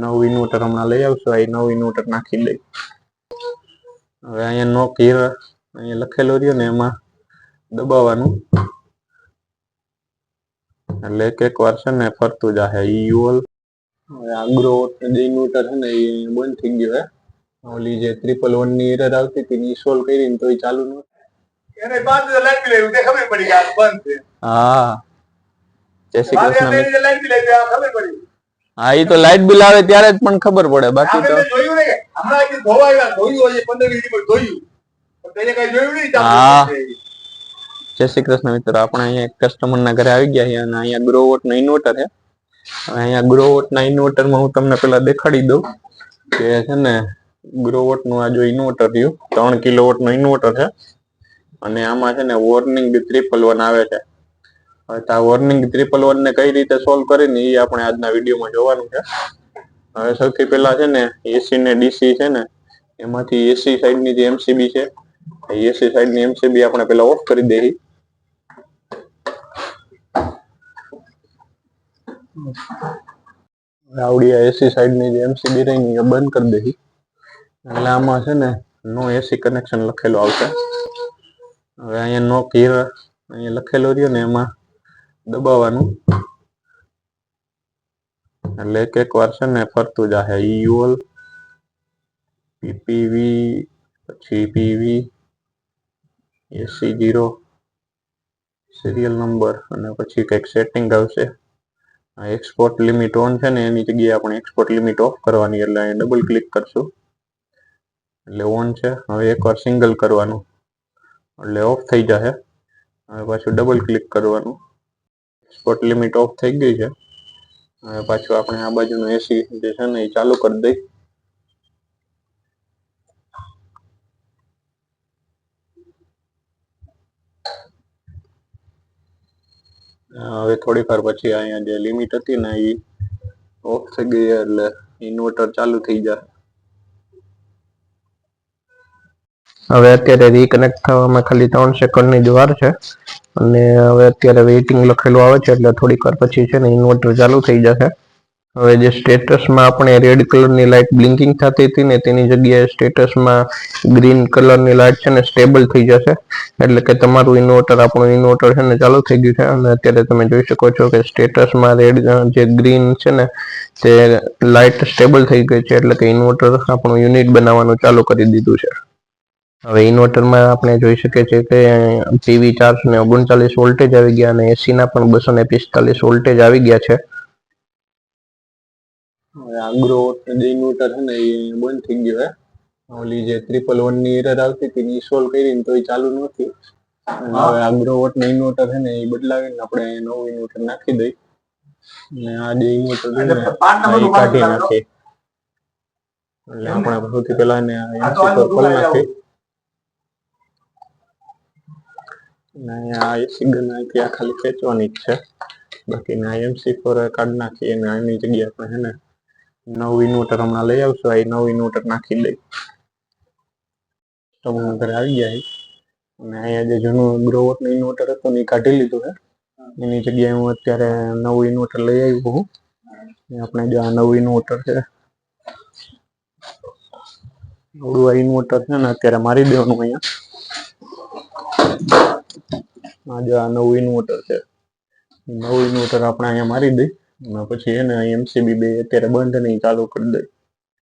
નવું ઇન્વર્ટર હમણાં લઈ આવશું. આ નવું ઇન્વર્ટર નાખી દઈ. હવે અહીંયા નો હીર અહીંયા લખેલો રહ્યો ને એમાં દબાવવાનું એટલે એક વાર છે ને ફરતું જાહે યુએલ. હવે આગ્રો જે ઇન્વર્ટર છે ને એ બંધ થઈ ગયો હે. ઓલી જે 111 ની એરર આવતી હતી એ સોલ્વ કરીને તો એ ચાલુ નહોતું. એને પાંચ લાઈટ બિલ આવ્યું તે ખબર પડી કે આ બંધ છે. હા જય શ્રી કૃષ્ણ. લાઈટ બિલ આવ્યું ખબર પડી. હા એ તો લાઈટ બિલ આવે ત્યારે જ પણ ખબર પડે. બાકી તો જોયું ને હમણાં કે ધોવા આવ્યા ધોયું હજી 15 મિનિટ પર ધોયું પણ તેને કઈ જોયું નહીં. હા જય શ્રી કૃષ્ણ મિત્રો. આપણે અહીંયા કસ્ટમર ના ઘરે આવી ગયા છે અને અહીંયા ગ્રોવોટ નો ઇન્વર્ટર છે. અહીંયા ગ્રોવોટ ના ઇન્વર્ટર માં હું તમને પેલા દેખાડી દઉં કે છે ને ગ્રોવોટ નું આ જો ઇન્વર્ટર રહ્યું 3 કિલોવોટ નું ઇન્વર્ટર છે અને આમાં છે ને વોર્નિંગ 111 આવે છે. હવે આ વોર્નિંગ 111 ને કઈ રીતે સોલ્વ કરીને એ આપણે આજના વિડીયોમાં જોવાનું છે. હવે સૌથી પહેલા છે ને એસી ને ડીસી છે ને એમાંથી એસી સાઈડ ની જે એમસીબી છે એસી સાઈડ ની એમસીબી આપણે પેલા ઓફ કરી દઈએ. આવડી એસી સાઈડ ની જે એમસીબી રહી એ બંધ કરી દઈએ એટલે આમાં છે ને નો એસી કનેક્શન લખેલો આવશે. હવે અહીંયા નો હીર અહીંયા લખેલો રહ્યો ને એમાં દબાવવાનું એટલે એક વાર છે ને ફરતું જાહે યુએલ પીપીવી પછી પીવી AC0 સિરિયલ નંબર અને પછી કંઈક સેટિંગ આવશે. એક્સપોર્ટ લિમિટ ઓન છે ને એની જગ્યાએ આપણે એક્સપોર્ટ લિમિટ ઓફ કરવાની એટલે અહીં ડબલ ક્લિક કરશું એટલે ઓન છે. હવે એકવાર સિંગલ કરવાનું એટલે ઓફ થઈ જશે. હવે પાછું ડબલ ક્લિક કરવાનું. એક્સપોર્ટ લિમિટ ઓફ થઈ ગઈ છે. હવે પાછું આપણે આ બાજુનું એસી જે છે ને એ ચાલુ કરી દઈ. હવે થોડીક વાર પછી અહીંયા જે લિમિટ હતી ને એ ઓફ થઈ ગઈ એટલે ઇન્વર્ટર ચાલુ થઈ જાય. હવે અત્યારે રીકનેક્ટ થવામાં ખાલી 3 સેકન્ડની જ વાર છે અને હવે અત્યારે વેઇટિંગ લખેલું આવે છે એટલે થોડીક વાર પછી છે ને ઇન્વર્ટર ચાલુ થઈ જશે. હવે જે સ્ટેટસમાં આપણે રેડ કલરની લાઇટ બ્લિંકિંગ થતી હતી ને તેની જગ્યાએ સ્ટેટસમાં ગ્રીન કલરની લાઇટ છે ને સ્ટેબલ થઈ જશે એટલે કે તમારું ઇન્વર્ટર આપણું ઇન્વર્ટર છે ને ચાલુ થઈ ગયું છે. અને અત્યારે તમે જોઈ શકો છો કે સ્ટેટસમાં રેડ જે ગ્રીન છે ને તે લાઇટ સ્ટેબલ થઈ ગઈ છે એટલે કે ઇન્વર્ટર આપણું યુનિટ બનાવવાનું ચાલુ કરી દીધું છે. હવે ઇન્વર્ટરમાં આપણે જોઈ શકીએ છીએ કે પીવી 439 વોલ્ટેજ આવી ગયા અને એસી ના પણ 245 વોલ્ટેજ આવી ગયા છે. આગ્રો જે ઇન્વર્ટર છે ને એ બંધ થઈ ગયો હે. ઓલી જે 111 ની એરર આવતી હતી એ સોલ્વ કરીને તો એ ચાલુ નથી. હવે આગ્રો વોટ નું ઇન્વર્ટર છે ને એ બદલાવીને આપણે નવું ઇન્વર્ટર નાખી દઈ અને આ જે ઇન્વર્ટર છે ને એ કાઢી નાખી એટલે આપણે સૌથી પહેલા એને એમસી4 ખોલી નાખી અને આ એસી ગન અહીંથી આ ખાલી ખેંચવાની જ છે. બાકી એમસી4 કાઢી નાખી અને આની જગ્યાએ આપણે છે ને નવું ઇન્વર્ટર હમણાં લઈ આવશું. આ નવું ઇન્વર્ટર નાખી દઈ. કસ્ટમર ઘરે આવી ગયા અને અહીંયા જે જૂનું ગ્રોવોટ નું ઇન્વર્ટર હતું એ કાઢી લીધું છે. એની જગ્યાએ હું અત્યારે નવું ઇન્વર્ટર લઈ આવ્યો હું. આપણે જો આ નવું ઇન્વર્ટર છે આવડું આ ઇન્વર્ટર છે ને અત્યારે મારી દેવાનું અહીંયા. આ જો આ નવું ઇન્વર્ટર છે. નવું ઇન્વર્ટર આપણે અહીંયા મારી દઈ અને પછી એને એમસીબી બે અત્યારે બંધ નહીં ચાલુ કરી દઈ.